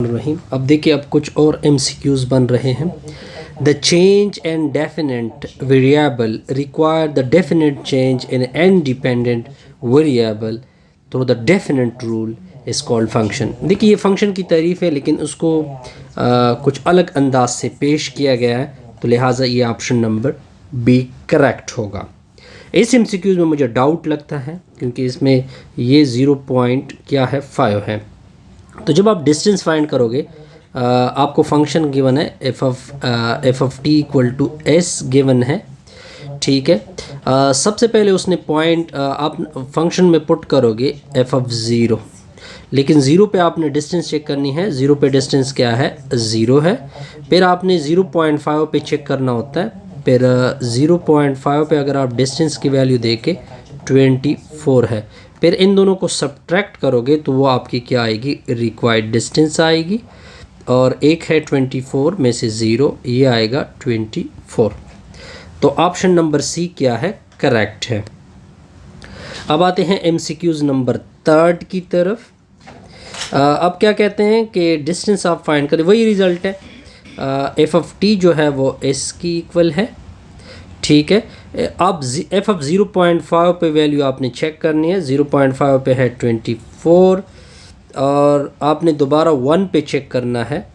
रहीम। अब देखिए, अब कुछ और MCQs बन रहे हैं। The change in definite variable require the definite change in independent variable through the definite rule is called function. देखिए, ये फंक्शन की तारीफ है, लेकिन उसको कुछ अलग अंदाज से पेश किया गया है, तो लिहाजा ये ऑप्शन नंबर बी करेक्ट होगा। इस MCQs में मुझे डाउट लगता है, क्योंकि इसमें ये 0.5 है। तो जब आप डिस्टेंस फाइंड करोगे, आपको फंक्शन गिवन है f of t equal to s given है, ठीक है। सबसे पहले उसने पॉइंट आप फंक्शन में पुट करोगे एफ ऑफ ज़ीरो, लेकिन ज़ीरो पे आपने डिस्टेंस चेक करनी है। ज़ीरो पे डिस्टेंस क्या है? ज़ीरो है। फिर आपने 0.5 पे चेक करना होता है। फिर 0.5 पे अगर आप डिस्टेंस की वैल्यू देके 24 है, फिर इन दोनों को सब्ट्रैक्ट करोगे तो वो आपकी क्या आएगी? रिक्वायर्ड डिस्टेंस आएगी। और एक है 24 में से 0, ये आएगा 24। तो ऑप्शन नंबर सी क्या है? करेक्ट है। अब आते हैं MCQs नंबर 3 की तरफ। अब क्या कहते हैं कि डिस्टेंस आप फाइंड करें, वही रिज़ल्ट है। एफ ऑफ टी जो है वो एस की इक्वल है, ठीक है। अब एफ ऑफ 0.5 पे वैल्यू आपने चेक करनी है। 0.5 पे है 24, और आपने दोबारा 1 पे चेक करना है।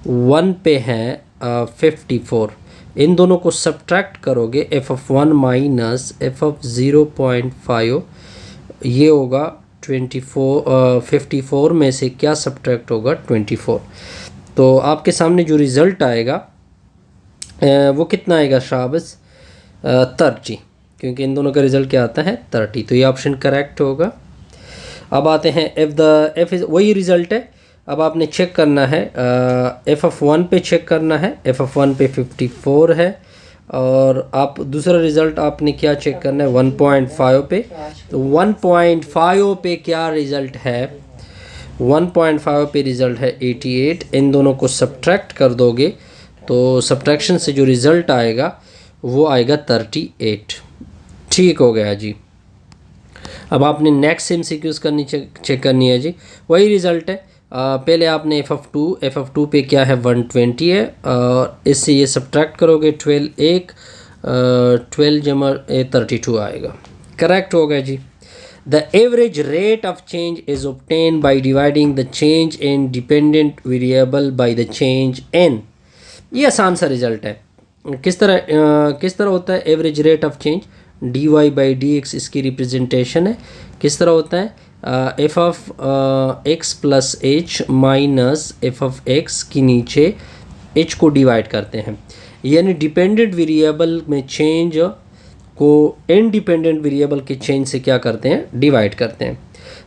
1 पे है 54। इन दोनों को सब्ट्रैक्ट करोगे, F of 1 minus f of 0.5, ये होगा 54 में से क्या सब्ट्रैक्ट होगा? 24। तो आपके सामने जो रिज़ल्ट आएगा वो कितना आएगा शाबाश? 30, क्योंकि इन दोनों का रिज़ल्ट क्या आता है? 30। तो ये ऑप्शन करेक्ट होगा। अब आते हैं एफ इज़ वही रिज़ल्ट है। अब आपने चेक करना है, एफ ऑफ 1 पे चेक करना है। एफ ऑफ 1 पे 54 है, और आप दूसरा रिज़ल्ट आपने क्या चेक करना है? 1.5 पे। तो 1.5 पे क्या रिज़ल्ट है? 1.5 पे रिज़ल्ट है 88। इन दोनों को सब्ट्रैक्ट कर दोगे तो सब्ट्रैक्शन से जो रिज़ल्ट आएगा वो आएगा 38। ठीक हो गया जी। अब आपने नेक्स्ट MCQs चेक करनी है जी। वही रिज़ल्ट है। पहले आपने एफ ऑफ टू पे क्या है? 120 है, और इससे ये सब्ट्रैक्ट करोगे 12 जमा 32 आएगा। करेक्ट हो गया जी। The average rate of change is obtained by dividing the change in dependent variable by the change in। ये आसान सा रिजल्ट है। किस तरह होता है average rate of change? dy/dx इसकी रिप्रेजेंटेशन है। किस तरह होता है? F of x plus H minus f of x की नीचे h को डिवाइड करते हैं, यानी डिपेंडेंट वेरिएबल में चेंज को इंडिपेंडेंट वेरिएबल के चेंज से क्या करते हैं? डिवाइड करते हैं।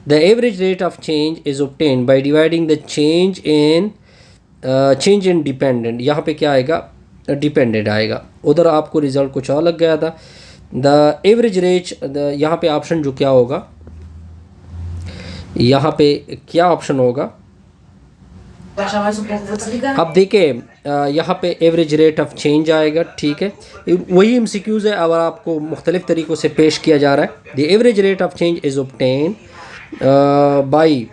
The average rate of change is obtained by dividing the change in dependent. यहाँ पे क्या आएगा? डिपेंडेंट आएगा। उधर आपको रिजल्ट कुछ और लग गया था। द एवरेज रेट, यहाँ पे ऑप्शन जो क्या होगा, यहाँ पे क्या ऑप्शन होगा? अब देखिए, यहाँ पे एवरेज रेट ऑफ चेंज आएगा, ठीक है। वही MCQs है, अब आपको मुख्तलिफ तरीक़ों से पेश किया जा रहा है। The average rate of change is obtain by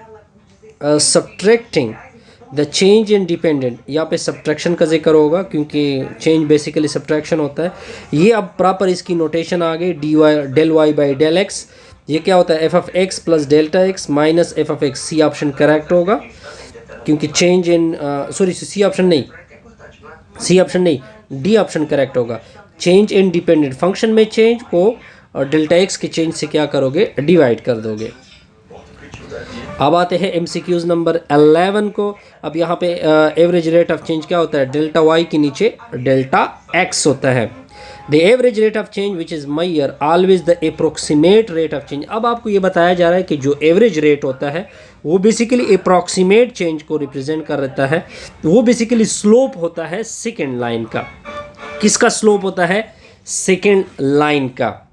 subtracting the change in dependent. यहाँ पे सब्ट्रैक्शन का जिक्र होगा, क्योंकि चेंज बेसिकली सब्ट्रैक्शन होता है। ये अब प्रॉपर इसकी नोटेशन आ गई, del y by del x। ये क्या होता है? F of x plus delta x minus f of x। C option correct होगा, क्योंकि चेंज इन सी ऑप्शन नहीं, डी ऑप्शन करेक्ट होगा। चेंज इन डिपेंडेंट फंक्शन में चेंज को और डेल्टा एक्स के चेंज से क्या करोगे? डिवाइड कर दोगे। अब आते हैं MCQs नंबर 11 को। अब यहाँ पे एवरेज रेट ऑफ चेंज क्या होता है? डेल्टा वाई के नीचे डेल्टा एक्स होता है। The average rate of change which is measure always the approximate rate of change. अब आपको ये बताया जा रहा है कि जो एवरेज रेट होता है वो बेसिकली अप्रॉक्सीमेट चेंज को रिप्रेजेंट कर रहता है। वो बेसिकली स्लोप होता है सेकेंड लाइन का। किसका स्लोप होता है? सेकेंड लाइन का।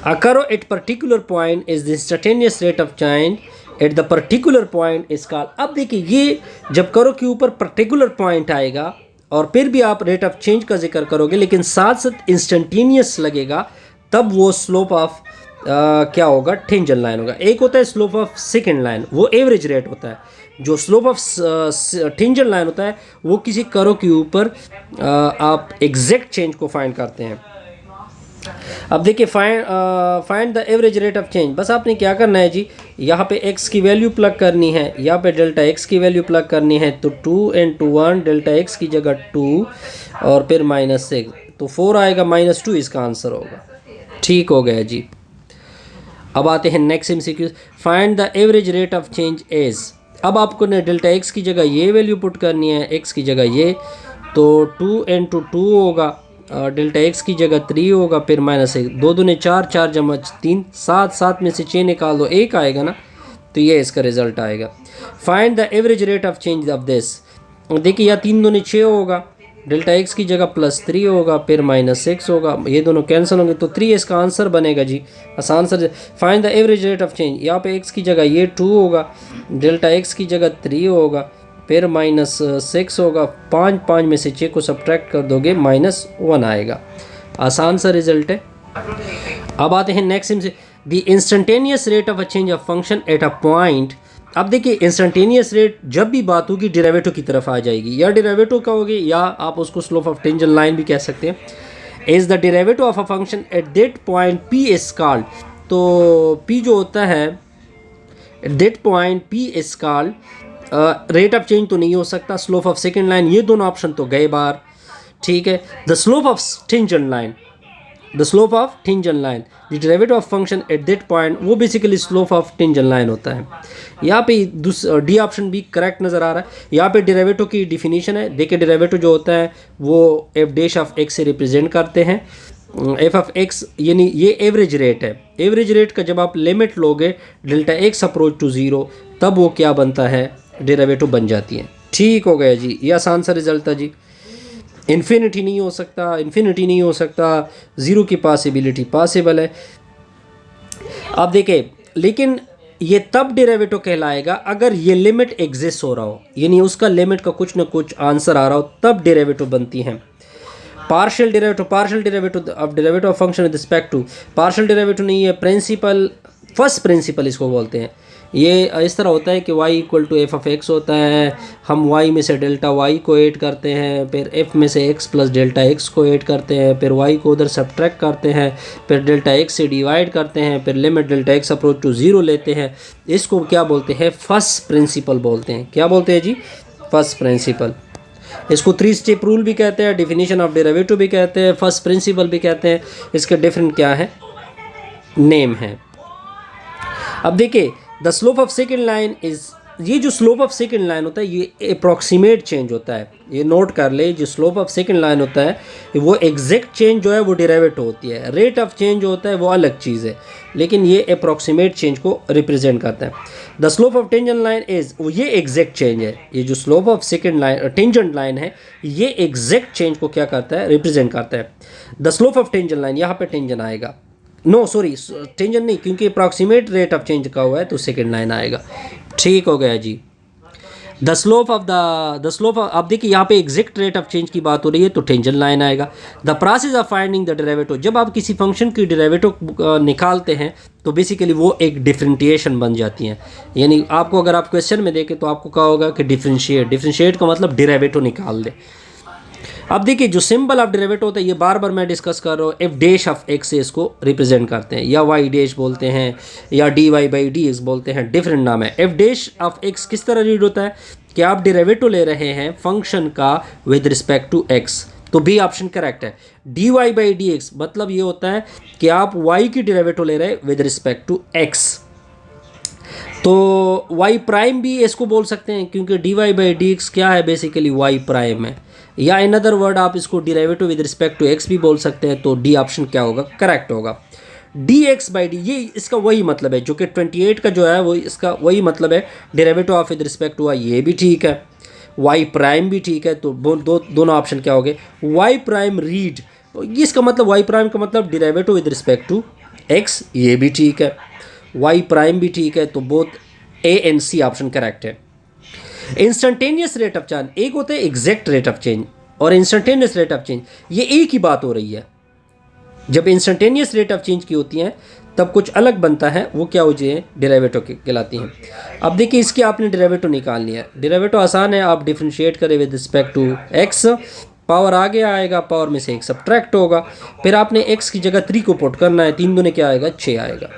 A curve at particular point is the instantaneous rate of change at the particular point is called। अब देखिए, ये जब करो के ऊपर पर्टिकुलर पॉइंट आएगा और फिर भी आप रेट ऑफ चेंज का जिक्र करोगे, लेकिन साथ साथ इंस्टेंटेनियस लगेगा, तब वो स्लोप ऑफ क्या होगा? टेंजेंट लाइन होगा। एक होता है स्लोप ऑफ सेकेंड लाइन, वो एवरेज रेट होता है। जो स्लोप ऑफ टेंजेंट लाइन होता है वो किसी कर्व के ऊपर आप एग्जैक्ट चेंज को फाइंड करते हैं। अब देखिए find the average rate of change. बस आपने क्या करना है जी, यहाँ पे x की वैल्यू प्लग करनी है, यहाँ पे डेल्टा x की वैल्यू प्लग करनी है, तो 2 × 1 डेल्टा x की जगह 2 और फिर -6 तो 4 आएगा, -2 इसका आंसर होगा। ठीक हो गया जी। अब आते हैं next MCQ। Find the average rate of change as. अब आपको ने डेल्टा x की जगह ये वैल्यू पुट करनी है, x की जगह ये, तो 2 × 2 होगा, डेल्टा x की जगह 3 होगा, फिर -1, 2 दूने 4, 4 जमा 3 7, 7 में से 6 निकाल दो 1 आएगा ना, तो ये इसका रिजल्ट आएगा। Find the average rate of change of this. देखिए यहाँ 3 दूने 6 होगा, डेल्टा x की जगह +3 होगा, फिर -6 होगा, ये दोनों कैंसिल होंगे, तो 3 इसका आंसर बनेगा जी। आसान sir. Find the average rate of change. यहाँ पे x की जगह ये 2 होगा, डेल्टा x की जगह 3 होगा, फिर -6 होगा, 5 में से 6 को सब्ट्रैक्ट कर दोगे -1 आएगा। आसान सा रिजल्ट है। अब आते हैं नेक्स्ट से, the instantaneous rate of a change of function at a point. अब देखिए इंस्टेंटेनियस रेट जब भी बात होगी डेरिवेटिव की तरफ आ जाएगी, या डेरिवेटिव कहोगे या आप उसको स्लोप ऑफ टेंजेंट लाइन भी कह सकते हैं। Is the derivative of a function at that point p is called. तो p जो होता है eight that point p is called, rate of change तो नहीं हो सकता, स्लोप ऑफ सेकेंड लाइन, ये दोनों ऑप्शन तो गए बाहर। ठीक है, the slope of tangent line, the slope of tangent line, the derivative of function at that point, वो basically slope of tangent line होता है। यहाँ पे डी ऑप्शन भी करेक्ट नज़र आ रहा है। यहाँ पे डेरिवेटिव की डिफिनीशन है, देखिए डेरिवेटिव जो होता है वो एफ डैश ऑफ एक्स से रिप्रेजेंट करते हैं। एफ ऑफ एक्स यानी ये एवरेज रेट है, एवरेज रेट का जब आप लिमिट लोगे डेल्टा एक्स अप्रोच टू 0, तब वो क्या बनता है, डेरिवेटिव बन जाती है। ठीक हो गया जी, ये आसान सा रिजल्ट था जी। इन्फिनिटी नहीं हो सकता, इन्फिनिटी नहीं हो सकता, 0 की पॉसिबिलिटी पॉसिबल है। अब देखिए, लेकिन ये तब डेरिवेटिव कहलाएगा अगर ये लिमिट एग्जिस्ट हो रहा हो, यानी उसका लिमिट का कुछ ना कुछ आंसर आ रहा हो, तब डेरिवेटिव बनती हैं। Partial derivative of derivative of function with respect to, partial derivative नहीं है, प्रिंसिपल, फर्स्ट प्रिंसिपल इसको बोलते हैं। ये इस तरह होता है कि y = एफ ऑफ एक्स होता है, हम y में से डेल्टा y को ऐड करते हैं, फिर f में से x + डेल्टा x को ऐड करते हैं, फिर y को उधर सब्ट्रैक्ट करते हैं, फिर डेल्टा x से डिवाइड करते हैं, फिर limit delta x approach to 0 लेते हैं। इसको क्या बोलते हैं, फर्स्ट प्रिंसिपल बोलते हैं। क्या बोलते हैं जी, फर्स्ट प्रिंसिपल। इसको 3 स्टेप रूल भी कहते हैं, डिफिनीशन ऑफ डेरिवेटिव भी कहते हैं, फर्स्ट प्रिंसिपल भी कहते हैं। इसके डिफरेंट क्या है, नेम है। अब देखिए, the slope of second line is, ये जो स्लोप ऑफ सेकेंड लाइन होता है ये अप्रॉक्सीमेट चेंज होता है, ये नोट कर ले। जो स्लोप ऑफ सेकेंड लाइन होता है वो एग्जैक्ट चेंज जो है वो डेरिवेटिव होती है, रेट ऑफ चेंज जो होता है वो अलग चीज़ है, लेकिन ये अप्रॉक्सीमेट चेंज को रिप्रेजेंट करता है। The slope of tangent line is, ये एग्जैक्ट चेंज है। ये जो slope of second line tangent line है ये एग्जैक्ट चेंज को क्या करता है, रिप्रेजेंट करता है। The slope of tangent line, यहाँ पे टेंजेंट आएगा, नो सॉरी टेंजेंट नहीं, क्योंकि अप्रॉक्सीमेट रेट ऑफ चेंज का हुआ है तो सेकेंड लाइन आएगा। ठीक हो गया जी। द स्लोप ऑफ अब देखिए यहाँ पे एग्जैक्ट रेट ऑफ चेंज की बात हो रही है तो टेंजेंट लाइन आएगा। The process of finding the derivative, जब आप किसी फंक्शन की डेरिवेटिव निकालते हैं तो बेसिकली वो एक डिफरेंटिएशन बन जाती हैं। यानी आपको अगर आप क्वेश्चन में देखें तो आपको कहा होगा कि डिफरेंशिएट का मतलब डेरिवेटिव निकाल दे। अब देखिए जो सिंबल ऑफ डेरिवेटिव होता है ये बार बार मैं डिस्कस कर रहा हूँ, एफ डैश ऑफ एक्स से इसको रिप्रेजेंट करते हैं, या वाई डैश बोलते हैं, या d y by d x बोलते हैं, डिफरेंट नाम है। एफ डैश ऑफ एक्स किस तरह रीड होता है कि आप डेरिवेटिव ले रहे हैं फंक्शन का विद रिस्पेक्ट टू एक्स, तो बी ऑप्शन करेक्ट है। D y by d x मतलब ये होता है कि आप वाई की डेरिवेटिव ले रहे हैं विद रिस्पेक्ट टू एक्स, तो वाई प्राइम भी इसको बोल सकते हैं क्योंकि d y by d x क्या है, बेसिकली वाई प्राइम है। या इन अदर वर्ड आप इसको derivative with respect to x भी बोल सकते हैं, तो डी ऑप्शन क्या होगा, करेक्ट होगा। डी एक्स बाई डी, ये इसका वही मतलब है जो कि 28 का जो है वो इसका वही मतलब है, derivative of with respect to y, ये भी ठीक है, वाई प्राइम भी ठीक है, तो दोनों ऑप्शन क्या हो गए, वाई प्राइम रीड, इसका मतलब वाई प्राइम का मतलब derivative with respect to X, ये भी ठीक है, वाई प्राइम भी ठीक है, तो both A and C option correct है। इंस्टेंटेनियस रेट ऑफ चेंज, एक होता है एग्जैक्ट रेट ऑफ चेंज और इंस्टेंटेनियस रेट ऑफ चेंज, ये एक ही बात हो रही है। जब इंस्टेंटेनियस रेट ऑफ चेंज की होती हैं तब कुछ अलग बनता है, वो क्या हो जाए डेरिवेटिव कहलाती हैं। अब देखिए इसकी आपने डेरिवेटिव निकालनी है। डेरिवेटिव आसान है, आप डिफरेंशिएट करें with respect to X, power आगे आएगा, पावर में से एक सब्ट्रैक्ट होगा, फिर आपने x की जगह 3 को पुट करना है, 3 दूने क्या आएगा 6 आएगा।